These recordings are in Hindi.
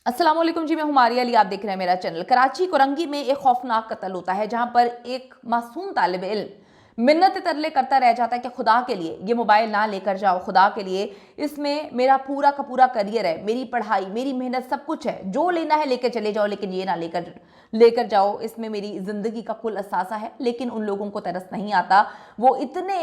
अस्सलाम वालेकुम जी, मैं हूं मारिया अली। आप देख रहे हैं मेरा चैनल। कराची कोरंगी में एक खौफनाक कत्ल होता है जहां पर एक मासूम तालिब इल्म मिन्नत तरले करता रह जाता है कि खुदा के लिए ये मोबाइल ना लेकर जाओ, खुदा के लिए इसमें मेरा पूरा का पूरा करियर है, मेरी पढ़ाई, मेरी मेहनत सब कुछ है, जो लेना है लेकर चले जाओ, लेकिन ये ना लेकर लेकर जाओ, इसमें मेरी जिंदगी का कुल असासा है। लेकिन उन लोगों को तरस नहीं आता, वो इतने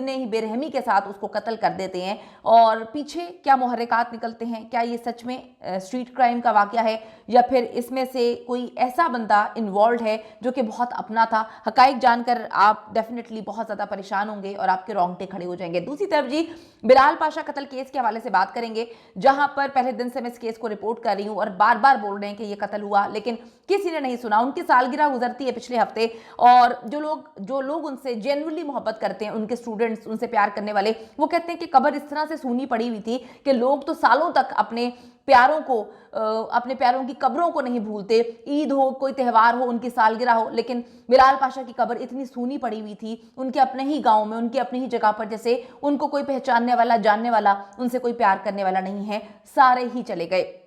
ही बेरहमी के साथ उसको कत्ल कर देते हैं। और पीछे क्या मुहर्रिकात निकलते हैं, क्या ये सच में स्ट्रीट क्राइम का वाकया है या फिर इसमें से कोई ऐसा बंदा इन्वॉल्व है जो कि बहुत अपना था। हकाइक जानकर आप डेफिनेटली बहुत ज़्यादा परेशान होंगे और आपके रोंगटे खड़े हो जाएंगे। दूसरी तरफ जी, बिलाल पाशा कत्ल केस के हवाले से बात करेंगे, जहां पर पहले दिन से मैं इस केस को रिपोर्ट कर रही हूं और बार बार बोल रहे हैं कि ये कत्ल हुआ, लेकिन किसी ने नहीं सुना। उनकी सालगिरह गुजरती है पिछले हफ्ते, और जो लोग उनसे जेन्युइनली मोहब्बत करते हैं, उनके स्टूडेंट्स, उनसे प्यार करने वाले, वो कहते हैं कि कब्र इस तरह से सूनी पड़ी हुई थी कि लोग तो सालों तक अपने प्यारों की कब्रों को नहीं भूलते। ईद हो, कोई त्यौहार हो, उनकी सालगिरह हो, लेकिन बिलाल पाशा की कब्र इतनी सूनी पड़ी हुई थी उनके अपने ही गांव में, उनकी अपनी ही जगह पर, जैसे उनको कोई पहचानने वाला, जानने वाला, उनसे कोई प्यार करने वाला नहीं है, सारे ही चले गए।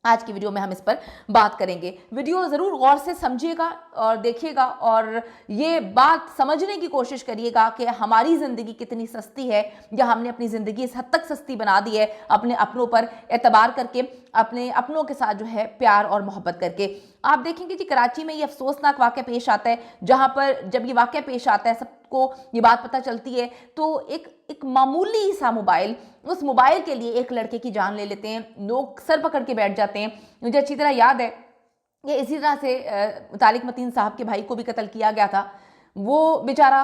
आज की वीडियो में हम इस पर बात करेंगे। वीडियो ज़रूर गौर से समझिएगा और देखिएगा, और ये बात समझने की कोशिश करिएगा कि हमारी ज़िंदगी कितनी सस्ती है, या हमने अपनी ज़िंदगी इस हद तक सस्ती बना दी है अपने अपनों पर एतबार करके, अपने अपनों के साथ जो है प्यार और मोहब्बत करके। आप देखेंगे कि कराची में ये अफसोसनाक वाक़या पेश आता है, जहाँ पर जब ये वाक़या पेश आता है, सबको ये बात पता चलती है, तो एक मामूली सा मोबाइल, उस मोबाइल के लिए एक लड़के की जान ले लेते हैं। लोग सर पकड़ के बैठ जाते हैं। मुझे अच्छी तरह याद है कि इसी तरह से तारिक मतीन साहब के भाई को भी कत्ल किया गया था। वो बेचारा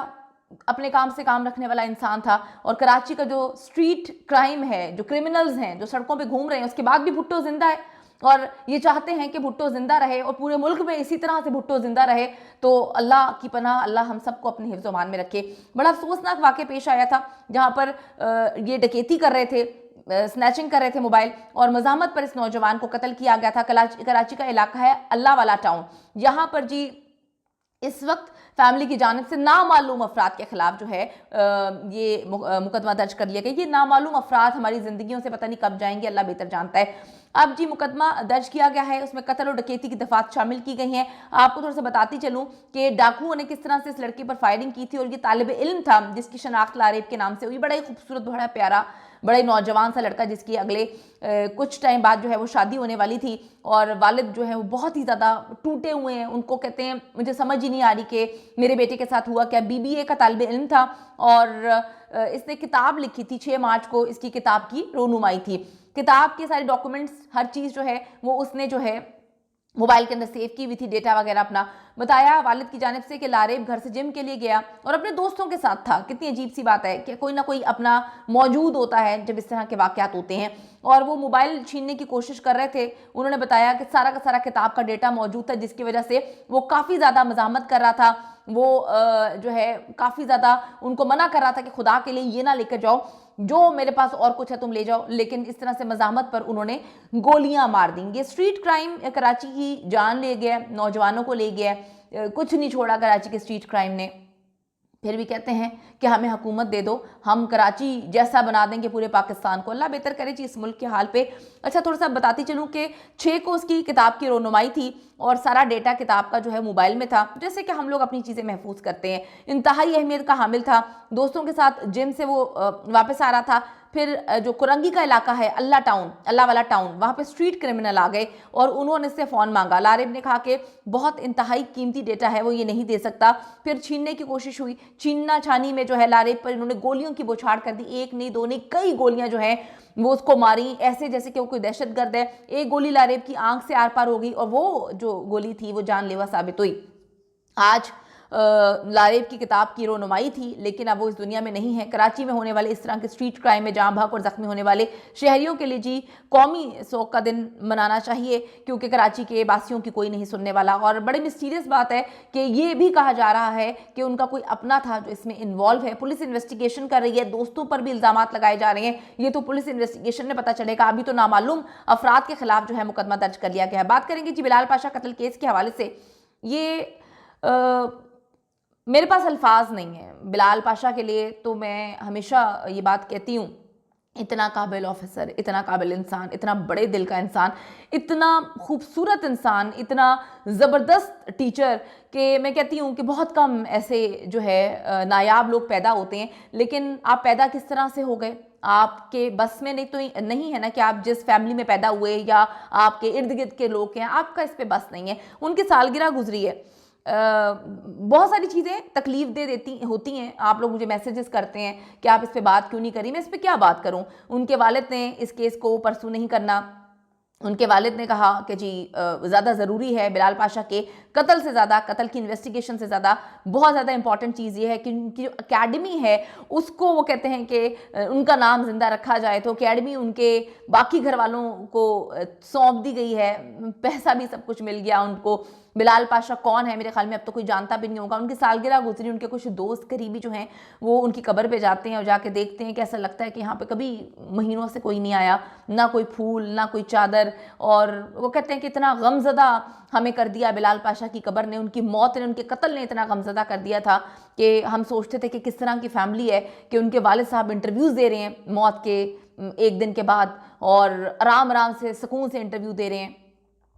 अपने काम से काम रखने वाला इंसान था, और कराची का जो स्ट्रीट क्राइम है, जो क्रिमिनल्स हैं, जो सड़कों पे घूम रहे हैं, उसके बाद भी भुट्टो जिंदा है, और ये चाहते हैं कि भुट्टो जिंदा रहे और पूरे मुल्क में इसी तरह से भुट्टो जिंदा रहे। तो अल्लाह की पनाह, अल्लाह हम सबको अपने हिफ्ज़ मान में रखे। बड़ा अफसोसनाक वाक़या पेश आया था, जहाँ पर ये डकैती कर रहे थे, स्नैचिंग कर रहे थे मोबाइल, और मज़ामत पर इस नौजवान को कत्ल किया गया था। कराची का इलाका है अल्लाह वाला टाउन। यहाँ पर जी इस वक्त फैमिली की जानिब से नामालूम अफराद के खिलाफ जो है ये मुकदमा दर्ज कर लिया गया। ये नामालूम अफराद हमारी जिंदगियों से पता नहीं कब जाएंगे, अल्लाह बेहतर जानता है। अब जी मुकदमा दर्ज किया गया है, उसमें कत्ल और डकैती की दफात शामिल की गई हैं। आपको थोड़ा सा बताती चलूं कि डाकुओं ने किस तरह से इस लड़के पर फायरिंग की थी, और ये तालिब इल्म था जिसकी शनाख्त लारेब के नाम से हुई। बड़ा ही खूबसूरत, बड़ा प्यारा, बड़े नौजवान सा लड़का, जिसकी अगले कुछ टाइम बाद जो है वो शादी होने वाली थी, और वालिद जो है वो बहुत ही ज़्यादा टूटे हुए हैं। उनको कहते हैं, मुझे समझ ही नहीं आ रही कि मेरे बेटे के साथ हुआ क्या। बीबीए का तालिब इल्म था, और इसने किताब लिखी थी। 6 मार्च को इसकी किताब की रोनुमाई थी। किताब के सारे डॉक्यूमेंट्स, हर चीज़ जो है वो उसने जो है मोबाइल के अंदर सेव की हुई थी, डेटा वगैरह अपना। बताया वालिद की जानिब से कि लारेब घर से जिम के लिए गया और अपने दोस्तों के साथ था। कितनी अजीब सी बात है कि कोई ना कोई अपना मौजूद होता है जब इस तरह के वाक़यात होते हैं। और वो मोबाइल छीनने की कोशिश कर रहे थे। उन्होंने बताया कि सारा का सारा किताब का डेटा मौजूद था, जिसकी वजह से वो काफ़ी ज़्यादा मज़ामत कर रहा था। वो जो है काफ़ी ज़्यादा उनको मना कर रहा था कि खुदा के लिए ये ना लेकर जाओ, जो मेरे पास और कुछ है तुम ले जाओ। लेकिन इस तरह से मज़ामत पर उन्होंने गोलियां मार दी। ये स्ट्रीट क्राइम कराची की जान ले गया, नौजवानों को ले गया, कुछ नहीं छोड़ा कराची के स्ट्रीट क्राइम ने। फिर भी कहते हैं कि हमें हुकूमत दे दो, हम कराची जैसा बना देंगे पूरे पाकिस्तान को। अल्लाह बेहतर करे जी इस मुल्क के हाल पे। अच्छा, थोड़ा सा बताती चलूँ कि 6 को उसकी किताब की रोनुमाई थी, और सारा डेटा किताब का जो है मोबाइल में था। जैसे कि हम लोग अपनी चीज़ें महफूज करते हैं, इंतहाई अहमियत का हामिल था। दोस्तों के साथ जिम से वो वापस आ रहा था। फिर जो कुरंगी का इलाका है, अल्लाह वाला टाउन, वहाँ पे स्ट्रीट क्रिमिनल आ गए और उन्होंने इससे फ़ोन मांगा। लारेब ने कहा कि बहुत इंतहाई कीमती डेटा है, वो ये नहीं दे सकता। फिर छीनने की कोशिश हुई। छीनना छानी में जो है लारेब पर इन्होंने गोलियों की बौछार कर दी। एक नहीं, दो नहीं, कई गोलियां जो है वो उसको मारी, ऐसे जैसे कि वो कोई दहशतगर्द है। एक गोली लारेब की आंख से आर पार हो गई, और वो जो गोली थी वो जानलेवा साबित हुई। आज लारेब की किताब की रोनुमाई थी, लेकिन अब वो इस दुनिया में नहीं है। कराची में होने वाले इस तरह के स्ट्रीट क्राइम में जाम भाग और जख्मी होने वाले शहरियों के लिए जी कौमी शोक का दिन मनाना चाहिए, क्योंकि कराची के बासियों की कोई नहीं सुनने वाला। और बड़ी मिस्टीरियस बात है कि ये भी कहा जा रहा है कि उनका कोई अपना था जो इसमें इन्वॉल्व है। पुलिस इन्वेस्टिगेशन कर रही है, दोस्तों पर भी इल्जाम लगाए जा रहे हैं। ये तो पुलिस इन्वेस्टिगेशन में पता चलेगा। अभी तो नामालूम अफराद के खिलाफ जो है मुकदमा दर्ज कर लिया गया है। बात करेंगे जी बिलाल पाशा कत्ल केस के हवाले से। ये मेरे पास अल्फाज नहीं है बिलाल पाशा के लिए। तो मैं हमेशा ये बात कहती हूँ इतना काबिल ऑफिसर, इतना काबिल इंसान, इतना बड़े दिल का इंसान, इतना खूबसूरत इंसान, इतना ज़बरदस्त टीचर कि मैं कहती हूँ कि बहुत कम ऐसे जो है नायाब लोग पैदा होते हैं। लेकिन आप पैदा किस तरह से हो गए, आपके बस में नहीं है ना कि आप जिस फैमिली में पैदा हुए या आपके इर्द गिर्द के लोग हैं, आपका इस पे बस नहीं है। उनकी सालगिरह गुजरी है, बहुत सारी चीज़ें तकलीफ दे देती होती हैं। आप लोग मुझे मैसेजेस करते हैं कि आप इस पे बात क्यों नहीं करी। मैं इस पे क्या बात करूं। उनके वालिद ने इस केस को परसू नहीं करना। उनके वालिद ने कहा कि जी ज़्यादा ज़रूरी है बिलाल पाशा के कत्ल से ज़्यादा, कत्ल की इन्वेस्टिगेशन से ज़्यादा बहुत ज़्यादा इंपॉर्टेंट चीज़ ये है कि उनकी जो अकेडमी है उसको वो कहते हैं कि उनका नाम ज़िंदा रखा जाए। तो अकेडमी उनके बाकी घर वालों को सौंप दी गई है, पैसा भी सब कुछ मिल गया उनको। बिलाल पाशा कौन है, मेरे ख्याल में अब तो कोई जानता भी नहीं होगा। उनकी सालगिरह गुजरी, उनके कुछ दोस्त करीबी जो हैं वो उनकी कब्र पे जाते हैं और जाके देखते हैं कि ऐसा लगता है कि यहाँ पे कभी महीनों से कोई नहीं आया, ना कोई फूल ना कोई चादर। और वो कहते हैं कि इतना गमज़दा हमें कर दिया बिलाल पाशा की कब्र ने, उनकी मौत ने, उनके कत्ल ने इतना गमज़दा कर दिया था कि हम सोचते थे कि किस तरह की फैमिली है कि उनके वालिद साहब इंटरव्यूज़ दे रहे हैं मौत के एक दिन के बाद और आराम आराम से सुकून से इंटरव्यू दे रहे हैं।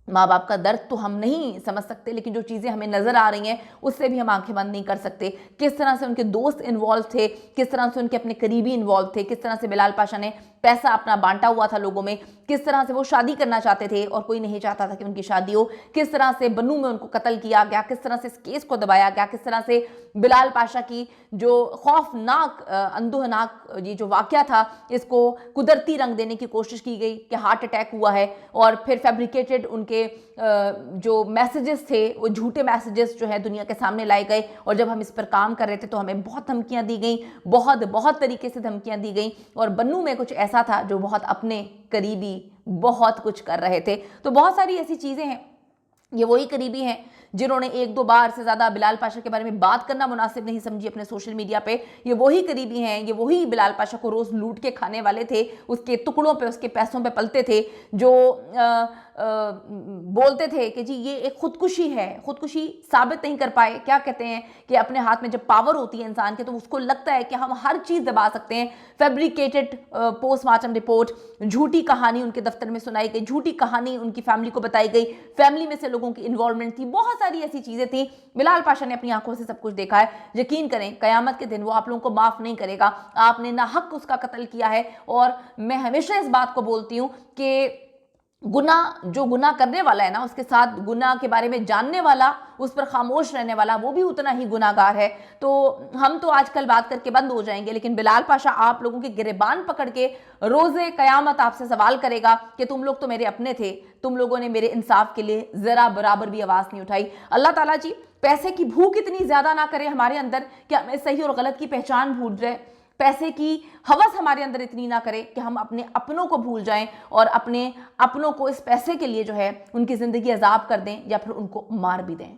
माँ बाप का दर्द तो हम नहीं समझ सकते, लेकिन जो चीज़ें हमें नज़र आ रही हैं उससे भी हम आंखें बंद नहीं कर सकते। किस तरह से उनके दोस्त इन्वॉल्व थे, किस तरह से उनके अपने करीबी इन्वॉल्व थे, किस तरह से बिलाल पाशा ने पैसा अपना बांटा हुआ था लोगों में, किस तरह से वो शादी करना चाहते थे और कोई नहीं चाहता था कि उनकी शादी हो, किस तरह से बन्नू में उनको कत्ल किया गया, किस तरह से इस केस को दबाया गया, किस तरह से बिलाल पाशा की जो खौफनाक अंदोहनाक ये जो वाकया था इसको कुदरती रंग देने की कोशिश की गई कि हार्ट अटैक हुआ है। और फिर फैब्रिकेटेड उनके जो मैसेजेस थे वो झूठे मैसेजेस जो है दुनिया के सामने लाए गए। और जब हम इस पर काम कर रहे थे तो हमें बहुत धमकियां दी गई, बहुत बहुत तरीके से धमकियां दी गई। और बन्नू में कुछ ऐसा था जो बहुत अपने करीबी बहुत कुछ कर रहे थे। तो बहुत सारी ऐसी चीज़ें हैं, ये वही करीबी हैं जिन्होंने एक दो बार से ज़्यादा बिलाल पाशा के बारे में बात करना मुनासिब नहीं समझी अपने सोशल मीडिया पे। ये वही करीबी हैं, ये वही बिलाल पाशा को रोज़ लूट के खाने वाले थे, उसके टुकड़ों पे उसके पैसों पे पलते थे, जो बोलते थे कि जी ये एक खुदकुशी है, खुदकुशी साबित नहीं कर पाए। क्या कहते हैं कि अपने हाथ में जब पावर होती है इंसान के तो उसको लगता है कि हम हर चीज़ दबा सकते हैं। फैब्रिकेटेड पोस्टमार्टम रिपोर्ट, झूठी कहानी उनके दफ्तर में सुनाई गई, झूठी कहानी उनकी फैमिली को बताई गई, फैमिली में से लोगों की इन्वॉल्वमेंट थी, बहुत सारी ऐसी चीज़ें थी। बिलाल पाशा ने अपनी आंखों से सब कुछ देखा है। यकीन करें क़यामत के दिन वो आप लोगों को माफ़ नहीं करेगा। आपने ना हक उसका कत्ल किया है। और मैं हमेशा इस बात को बोलती हूँ कि जो गुनाह करने वाला है ना उसके साथ गुनाह के बारे में जानने वाला, उस पर खामोश रहने वाला, वो भी उतना ही गुनाहगार है। तो हम तो आजकल बात करके बंद हो जाएंगे, लेकिन बिलाल पाशा आप लोगों के गिरेबान पकड़ के रोज़े क़यामत आपसे सवाल करेगा कि तुम लोग तो मेरे अपने थे, तुम लोगों ने मेरे इंसाफ के लिए ज़रा बराबर भी आवाज़ नहीं उठाई। अल्लाह ताला जी पैसे की भूख इतनी ज़्यादा ना करे हमारे अंदर कि हमें सही और गलत की पहचान भूल जाए। पैसे की हवस हमारे अंदर इतनी ना करे कि हम अपने अपनों को भूल जाएं और अपने अपनों को इस पैसे के लिए जो है उनकी ज़िंदगी अजाब कर दें या फिर उनको मार भी दें।